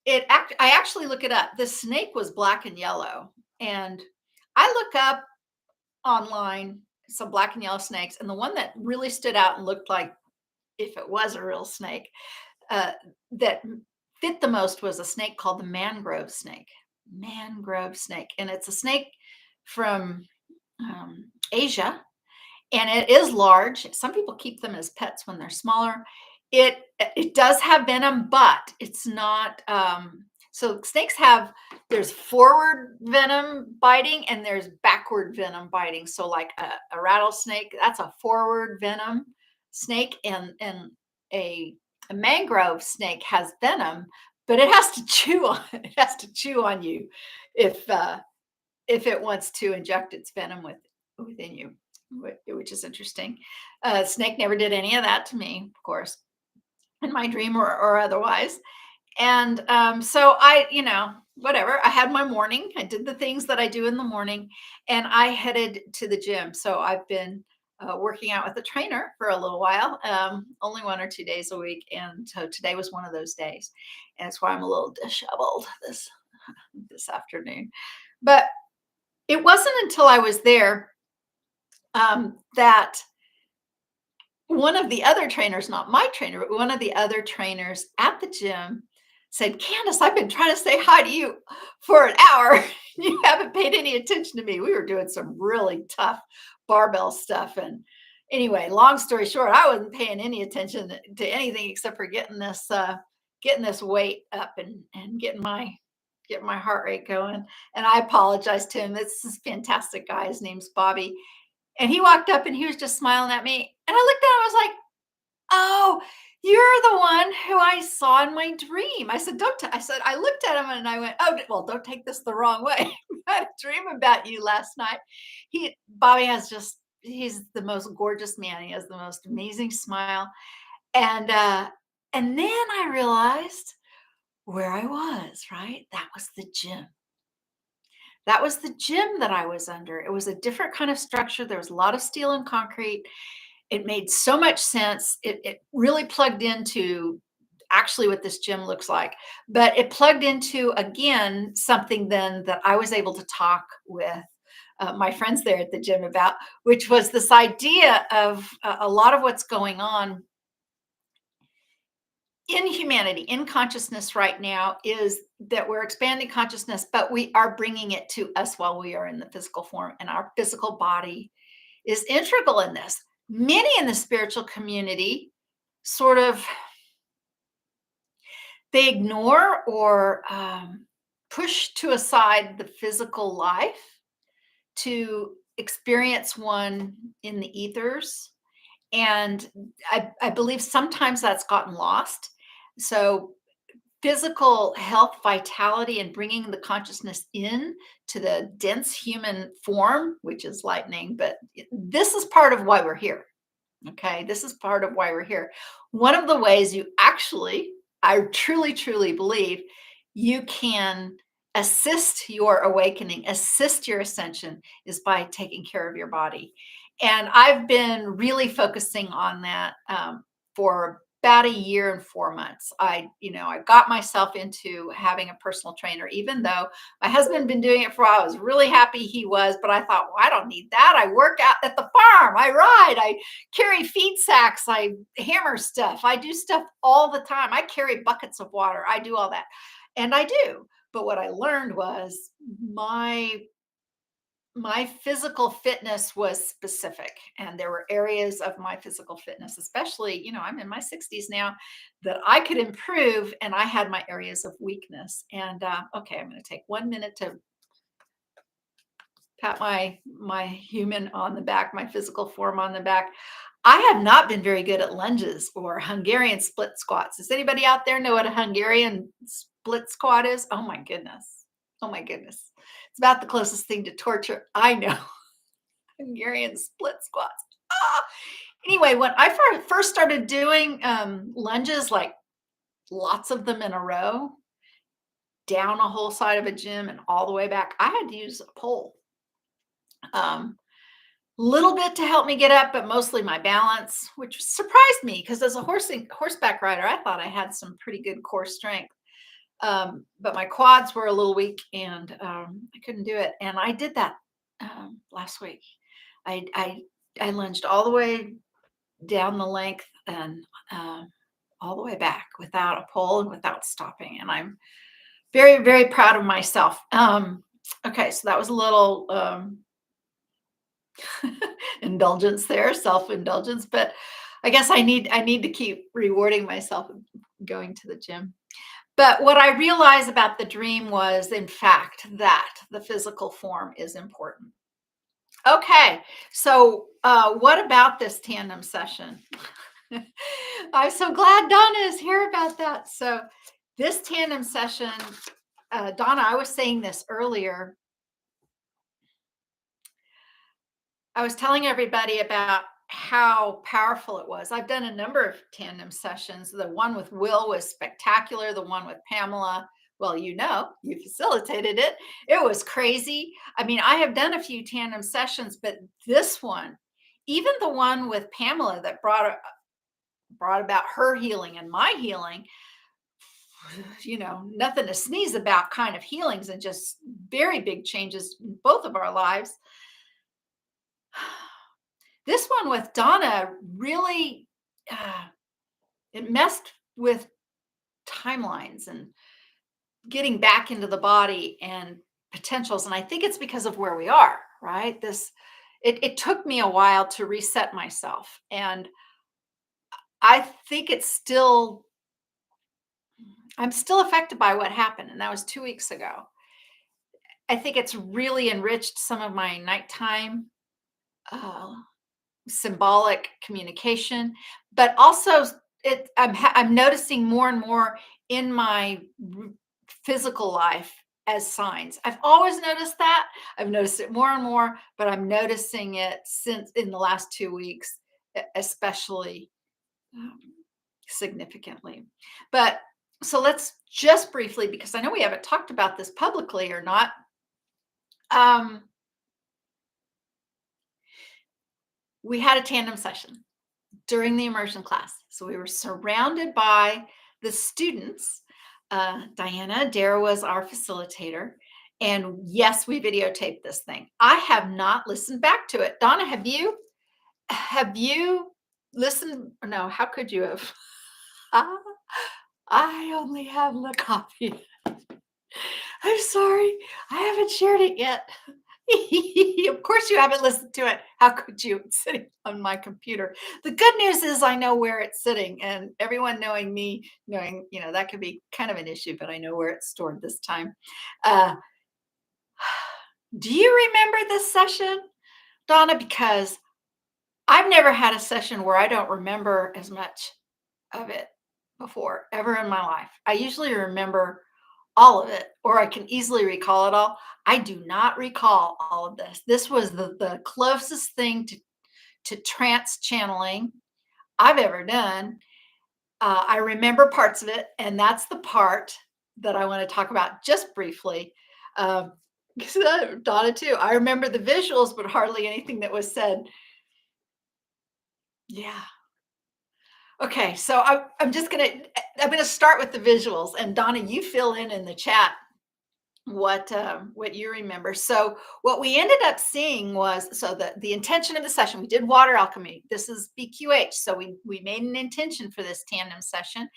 I actually look it up. The snake was black and yellow. And I look up online some black and yellow snakes. And the one that really stood out and looked like if it was a real snake, uh, that fit the most was a snake called the mangrove snake. Mangrove snake. And it's a snake from Asia, and it is large. Some people keep them as pets when they're smaller. It does have venom, but it's not. So snakes have, there's forward venom biting and there's backward venom biting. So like a rattlesnake, that's a forward venom snake, and a, a mangrove snake has venom, but it has to chew on it has to chew on you if it wants to inject its venom within you, which is interesting. Snake never did any of that to me, of course, in my dream or otherwise. And so whatever. I had my morning. I did the things that I do in the morning, and I headed to the gym. So I've been working out with a trainer for a little while, only 1 or 2 days a week, and so today was one of those days, and that's why I'm a little disheveled this afternoon. But it wasn't until I was there that one of the other trainers, not my trainer, but one of the other trainers at the gym said, "Candace, I've been trying to say hi to you for an hour. You haven't paid any attention to me." We were doing some really tough barbell stuff. And anyway, long story short, I wasn't paying any attention to anything except for getting this weight up and getting my heart rate going. And I apologized to him. This is a fantastic guy. His name's Bobby. And he walked up and he was just smiling at me. And I looked at him, I was like, "Oh, you're the one who I saw in my dream." I said, I said, I looked at him and I went, "Oh, well, don't take this the wrong way. I had a dream about you last night." Bobby he's the most gorgeous man. He has the most amazing smile. And then I realized where I was, right? That was the gym. That was the gym that I was under. It was a different kind of structure. There was a lot of steel and concrete. It made so much sense. It really plugged into actually what this gym looks like, but it plugged into, again, something then that I was able to talk with my friends there at the gym about, which was this idea of a lot of what's going on in humanity, in consciousness right now, is that we're expanding consciousness, but we are bringing it to us while we are in the physical form, and our physical body is integral in this. Many in the spiritual community sort of, they ignore or push to aside the physical life to experience one in the ethers. And I believe sometimes that's gotten lost. So physical health, vitality, and bringing the consciousness in to the dense human form, which is lightning, but this is part of why we're here. Okay, this is part of why we're here. One of the ways I truly, truly believe you can assist your awakening, assist your ascension, is by taking care of your body. And I've been really focusing on that for about 1 year and 4 months. I got myself into having a personal trainer, even though my husband had been doing it for a while. I was really happy he was, but I thought, well, I don't need that. I work out at the farm. I ride. I carry feed sacks. I hammer stuff. I do stuff all the time. I carry buckets of water. I do all that. And I do. But what I learned was my physical fitness was specific, and there were areas of my physical fitness, especially, I'm in my 60s now, that I could improve, and I had my areas of weakness. And okay, I'm going to take 1 minute to pat my human on the back, my physical form on the back. I have not been very good at lunges or Hungarian split squats. Does anybody out there know what a Hungarian split squat is? Oh my goodness. Oh my goodness. It's about the closest thing to torture I know. Hungarian split squats. Ah! Anyway, when I first started doing lunges, like lots of them in a row, down a whole side of a gym and all the way back, I had to use a pole. Little bit to help me get up, but mostly my balance, which surprised me because as a horseback rider, I thought I had some pretty good core strength. But my quads were a little weak and I couldn't do it. And I did that last week. I, I I lunged all the way down the length and all the way back without a pole and without stopping. And I'm very, very proud of myself. Okay, so that was a little indulgence there, self-indulgence, but I guess I need to keep rewarding myself going to the gym. But what I realized about the dream was, in fact, that the physical form is important. Okay, so what about this tandem session? I'm so glad Donna is here about that. So this tandem session, Donna, I was saying this earlier. I was telling everybody about how powerful it was. I've done a number of tandem sessions. The one with Will was spectacular. The one with Pamela, well, you facilitated it. It was crazy. I mean, I have done a few tandem sessions, but this one, even the one with Pamela that brought about her healing and my healing, nothing to sneeze about kind of healings and just very big changes in both of our lives. This one with Donna really, it messed with timelines and getting back into the body and potentials. And I think it's because of where we are, right? It took me a while to reset myself. And I think I'm still affected by what happened. And that was 2 weeks ago. I think it's really enriched some of my nighttime uh, symbolic communication, but also I'm noticing more and more in my physical life as signs. I've always noticed that. I've noticed it more and more, but I'm noticing it since in the last 2 weeks, especially um, significantly. But so let's just briefly, because I know we haven't talked about this publicly or not. We had a tandem session during the immersion class. So we were surrounded by the students. Diana Dara was our facilitator. And yes, we videotaped this thing. I have not listened back to it. Donna, have you? Have you listened? No, how could you have? I only have the copy. I'm sorry. I haven't shared it yet. Of course you haven't listened to it. How could you? It's sitting on my computer. The good news is I know where it's sitting, and everyone knowing me, knowing, that could be kind of an issue, but I know where it's stored this time. Uh, do you remember this session, Donna? Because I've never had a session where I don't remember as much of it before, ever in my life. I usually remember all of it, or I can easily recall it all. I do not recall all of this. This was the closest thing to trance channeling I've ever done. I remember parts of it, and that's the part that I want to talk about just briefly. Donna, too. I remember the visuals, but hardly anything that was said. Yeah. Okay, so I'm gonna start with the visuals, and Donna, you fill in the chat what you remember. So what we ended up seeing was, so the intention of the session, we did water alchemy. This is BQH, so we made an intention for this tandem session,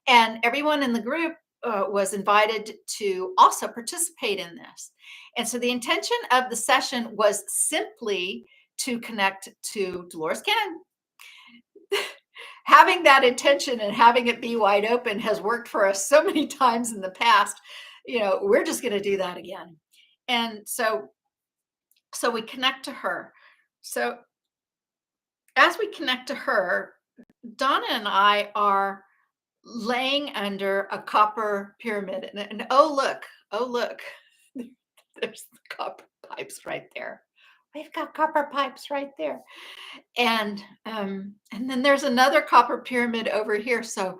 and everyone in the group was invited to also participate in this. And so the intention of the session was simply to connect to Dolores Cannon. Having that intention and having it be wide open has worked for us so many times in the past. We're just going to do that again. And so we connect to her. So as we connect to her, Donna and I are laying under a copper pyramid. And oh, look, there's the copper pipes right there. We've got copper pipes right there. And then there's another copper pyramid over here. So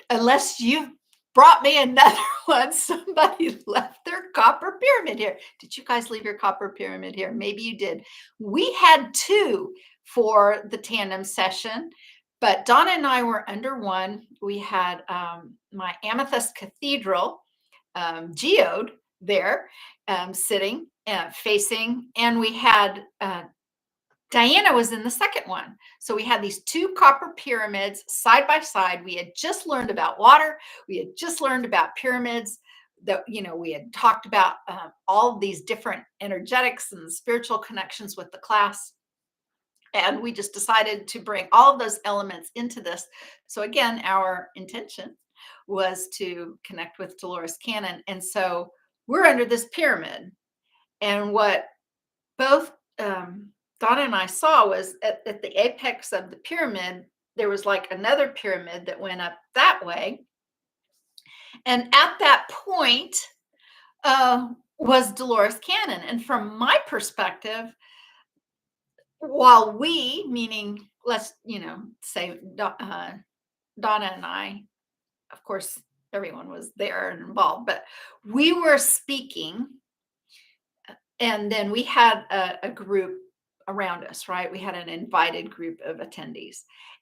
unless you've brought me another one, somebody left their copper pyramid here. Did you guys leave your copper pyramid here? Maybe you did. We had two for the tandem session But Donna and I were under one. We had my Amethyst Cathedral geode there, sitting, facing, and we had Diana was in the second one. So we had these two copper pyramids side by side. We had just learned about water. We had just learned about pyramids. That, we had talked about all of these different energetics and spiritual connections with the class. And we just decided to bring all of those elements into this. So again, our intention was to connect with Dolores Cannon. And so we're under this pyramid. And what both Donna and I saw was at the apex of the pyramid, there was like another pyramid that went up that way. And at that point was Dolores Cannon. And from my perspective, while we, meaning let's, say Donna and I, of course, everyone was there and involved, but we were speaking. And then we had a group around us, right? We had an invited group of attendees.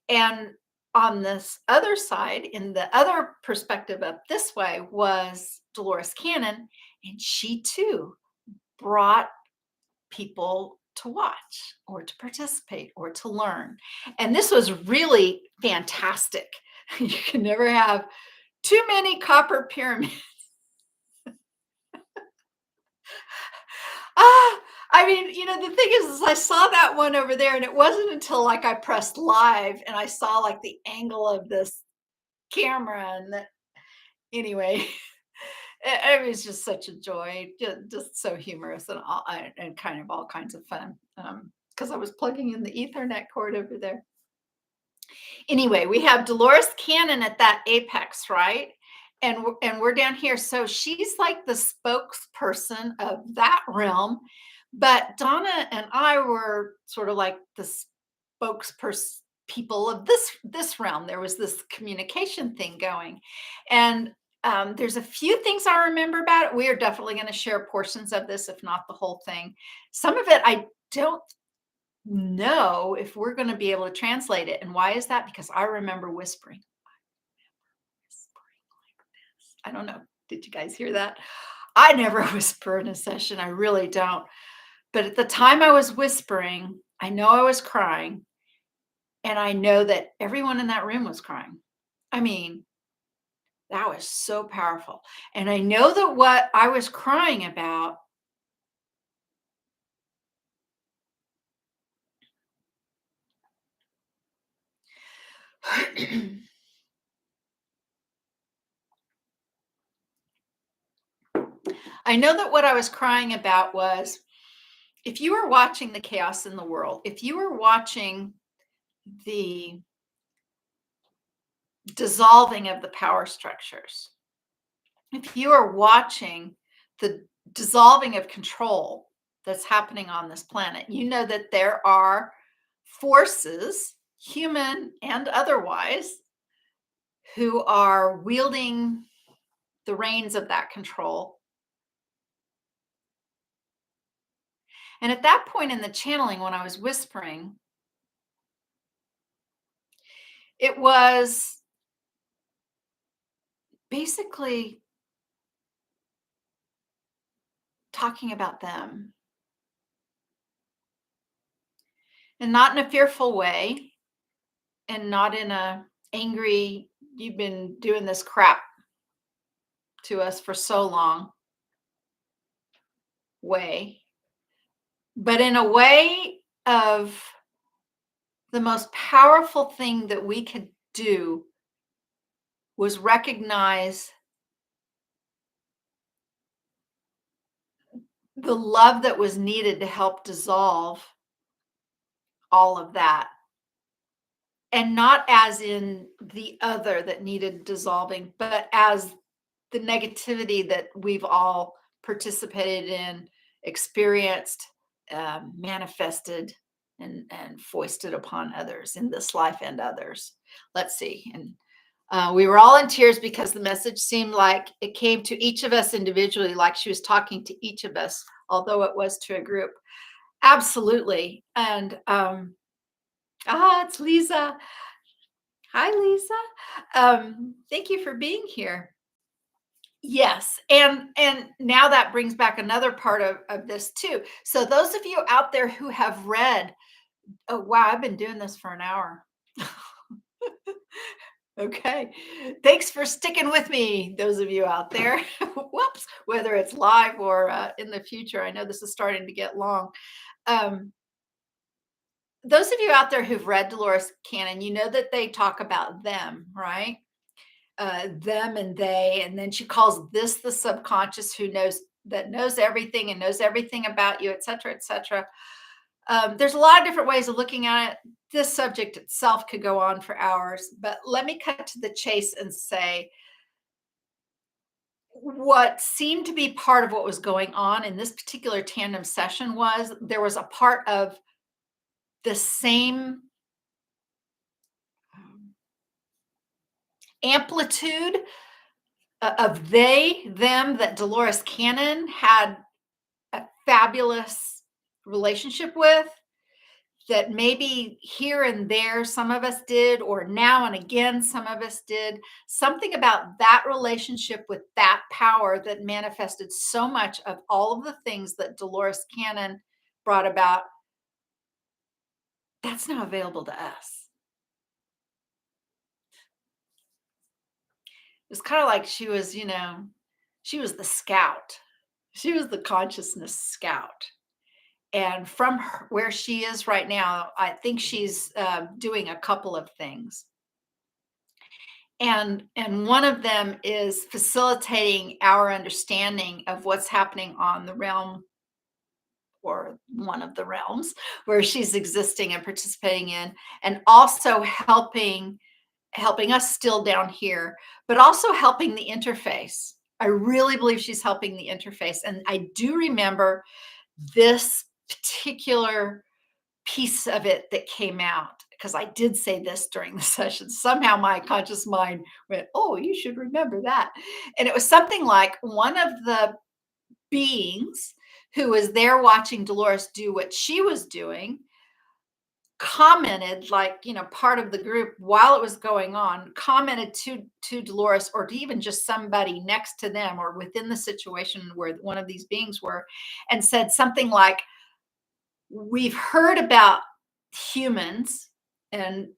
And on this other side, in the other perspective up this way, was Dolores Cannon. And she too brought people to watch or to participate or to learn. And this was really fantastic. You can never have too many copper pyramids. I mean, the thing is I saw that one over there, and it wasn't until like I pressed live and I saw like the angle of this camera, and anyway, it was just such a joy, just so humorous and kind of all kinds of fun. Because I was plugging in the Ethernet cord over there. Anyway, we have Dolores Cannon at that apex, right? And we're down here. So she's like the spokesperson of that realm. But Donna and I were sort of like the spokesperson people of this realm. There was this communication thing going. And there's a few things I remember about it. We are definitely going to share portions of this, if not the whole thing. Some of it I don't know if we're going to be able to translate it. And why is that? Because I remember whispering. Like this. I don't know. Did you guys hear that? I never whisper in a session. I really don't. But at the time I was whispering, I know I was crying. And I know that everyone in that room was crying. I mean, that was so powerful. And I know that what I was crying about I know that what I was crying about was, if you were watching the chaos in the world, if you were watching the dissolving of the power structures, if you are watching the dissolving of control that's happening on this planet, you know that there are forces, human and otherwise, who are wielding the reins of that control. And at that point in the channeling, when I was whispering, it was basically talking about them, and not in a fearful way, and not in a angry, you've been doing this crap to us for so long way, but in a way of the most powerful thing that we could do was recognize the love that was needed to help dissolve all of that. And not as in the other that needed dissolving, but as the negativity that we've all participated in, experienced, manifested, and foisted upon others in this life and others. Let's see. And we were all in tears because the message seemed like it came to each of us individually, like she was talking to each of us, although it was to a group. Absolutely. And it's Lisa. Hi, Lisa. Thank you for being here. Yes, and now that brings back another part of this too. So those of you out there who have read, oh wow, I've been doing this for an hour. Okay. Thanks for sticking with me, those of you out there. Whoops, whether it's live or in the future. I know this is starting to get long. Um, those of you out there who've read Dolores Cannon, you know that they talk about them, right? Them and they, and then she calls this the subconscious who knows everything and knows everything about you, et cetera, et cetera. There's a lot of different ways of looking at it. This subject itself could go on for hours, but let me cut to the chase and say what seemed to be part of what was going on in this particular tandem session was there was a part of the same amplitude of they, them that Dolores Cannon had a fabulous relationship with, that maybe here and there some of us did, or now and again some of us did, something about that relationship with that power that manifested so much of all of the things that Dolores Cannon brought about, that's now available to us. It's kind of like she was, she was the scout. She was the consciousness scout. And from where she is right now, I think she's doing a couple of things. And one of them is facilitating our understanding of what's happening on the realm, or one of the realms where she's existing and participating in, and also helping us still down here, but also helping the interface. I really believe she's helping the interface. And I do remember this particular piece of it that came out, because I did say this during the session. Somehow my conscious mind went, oh, you should remember that. And it was something like one of the beings who was there watching Dolores do what she was doing commented, like, part of the group, while it was going on, commented to Dolores, or to even just somebody next to them or within the situation where one of these beings were, and said something like, we've heard about humans and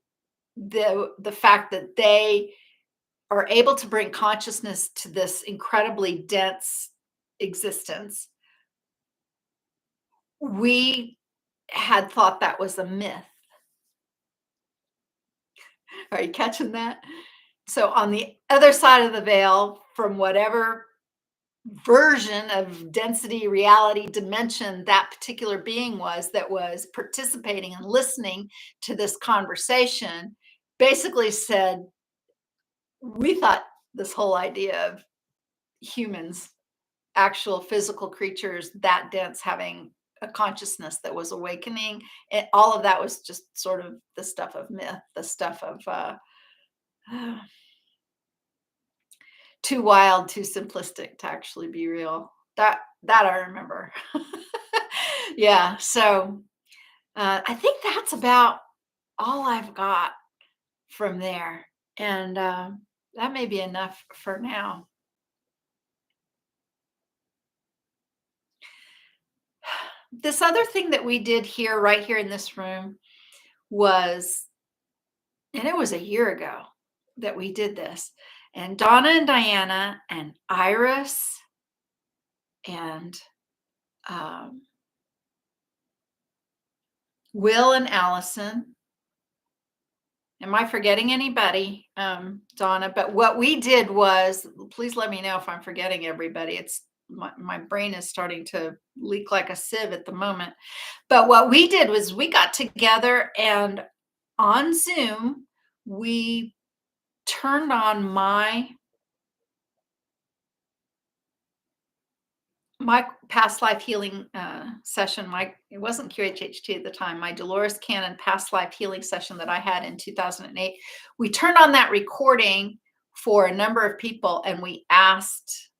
the fact that they are able to bring consciousness to this incredibly dense existence. We had thought that was a myth. Are you catching that? So on the other side of the veil, from whatever version of density, reality, dimension that particular being was that was participating and listening to this conversation, basically said, we thought this whole idea of humans, actual physical creatures that dense, having a consciousness that was awakening, and all of that was just sort of the stuff of myth, the stuff of too wild, too simplistic to actually be real. That I remember. Yeah, so I think that's about all I've got from there, and that may be enough for now. This other thing that we did here, right here in this room, was, and it was a year ago that we did this, and Donna and Diana and Iris and um, Will and Allison. Am I forgetting anybody, Donna? But what we did was, please let me know if I'm forgetting everybody. It's my brain is starting to leak like a sieve at the moment. But what we did was we got together, and on Zoom, we turned on my past life healing session. It wasn't QHH2 at the time, my Dolores Cannon past life healing session that I had in 2008. We turned on that recording for a number of people, and we asked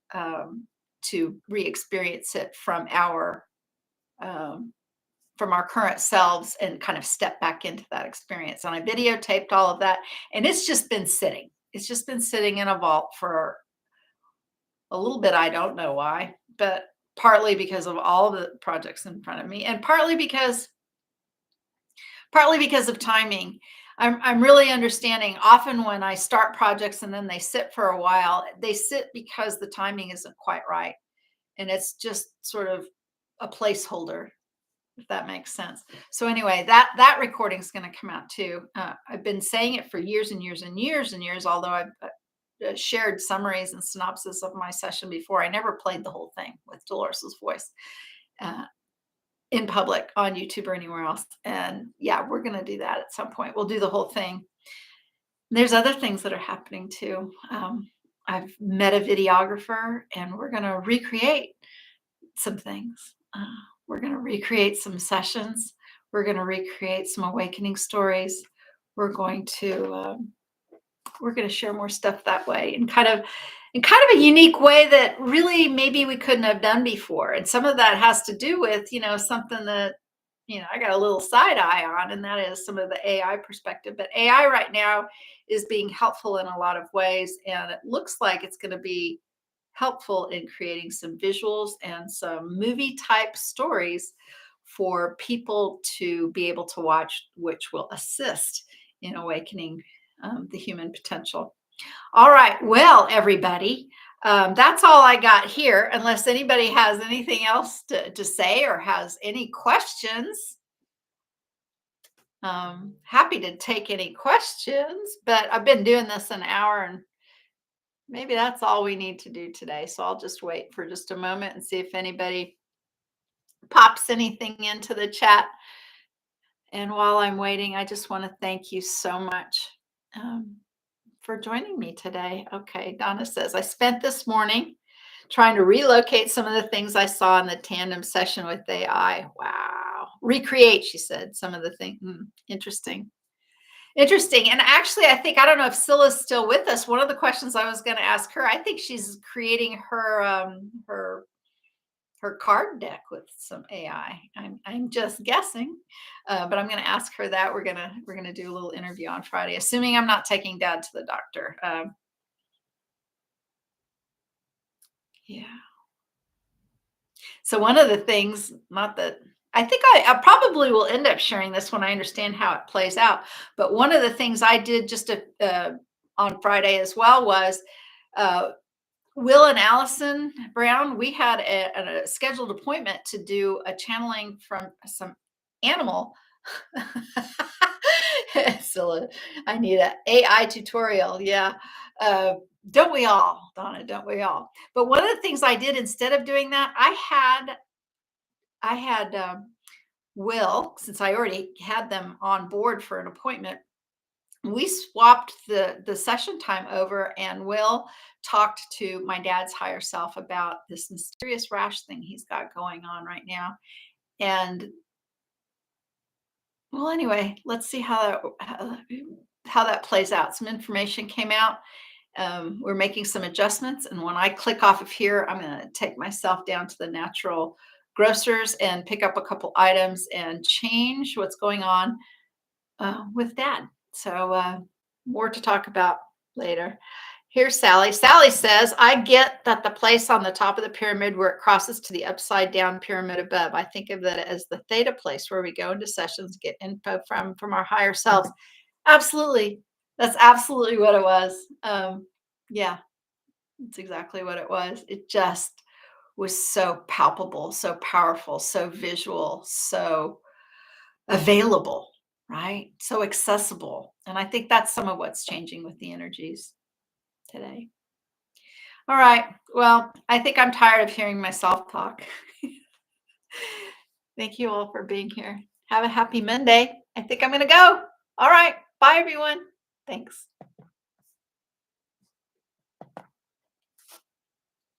to re-experience it from our from our current selves and kind of step back into that experience. And I videotaped all of that, and it's just been sitting. It's just been sitting in a vault for a little bit. I don't know why, but partly because of all the projects in front of me, and partly because of timing. I'm really understanding often when I start projects and then they sit for a while, they sit because the timing isn't quite right. And it's just sort of a placeholder, if that makes sense. So anyway, that recording is going to come out too. I've been saying it for years and years and years and years, although I've shared summaries and synopsis of my session before. I never played the whole thing with Dolores's voice in public on YouTube or anywhere else. And yeah, we're going to do that at some point. We'll do the whole thing. There's other things that are happening too. I've met a videographer, and we're going to recreate some things. We're going to recreate some sessions. We're going to recreate some awakening stories. We're going to share more stuff that way, in kind of a unique way that really maybe we couldn't have done before. And some of that has to do with, something that, I got a little side eye on, and that is some of the AI perspective. But AI right now is being helpful in a lot of ways, and it looks like it's going to be helpful in creating some visuals and some movie type stories for people to be able to watch, which will assist in awakening the human potential. All right. Well, everybody, that's all I got here, unless anybody has anything else to say or has any questions. Happy to take any questions, but I've been doing this an hour, and maybe that's all we need to do today. So I'll just wait for just a moment and see if anybody pops anything into the chat. And while I'm waiting, I just want to thank you so much for joining me today. Okay, Donna says, I spent this morning trying to relocate some of the things I saw in the Tandem session with AI. Wow. Recreate, she said, some of the things. Interesting. And actually, I don't know if Scylla's still with us. One of the questions I was going to ask her, I think she's creating her card deck with some AI. I'm just guessing, but I'm going to ask her that. We're gonna do a little interview on Friday, assuming I'm not taking Dad to the doctor. Yeah. So one of the things, not that I think I probably will end up sharing this when I understand how it plays out. But one of the things I did just on Friday as well was Will and Allison Brown. We had a scheduled appointment to do a channeling from some animal. So I need an AI tutorial. Yeah. Don't we all, Donna? Don't we all? But one of the things I did instead of doing that, I had Will, since I already had them on board for an appointment, we swapped the session time over, and Will talked to my dad's higher self about this mysterious rash thing he's got going on right now. And well, anyway, let's see how that plays out. Some information came out. We're making some adjustments, and when I click off of here, I'm going to take myself down to the natural grocers and pick up a couple items and change what's going on with Dad. So more to talk about later. Here's Sally. Sally says, I get that the place on the top of the pyramid where it crosses to the upside down pyramid above. I think of that as the theta place where we go into sessions, get info from our higher selves. Absolutely. That's absolutely what it was. Yeah, that's exactly what it was. It just was so palpable, so powerful, so visual, so available, right? So accessible. And I think that's some of what's changing with the energies today. All right. Well, I think I'm tired of hearing myself talk. Thank you all for being here. Have a happy Monday. I think I'm going to go. All right. Bye, everyone. Thanks.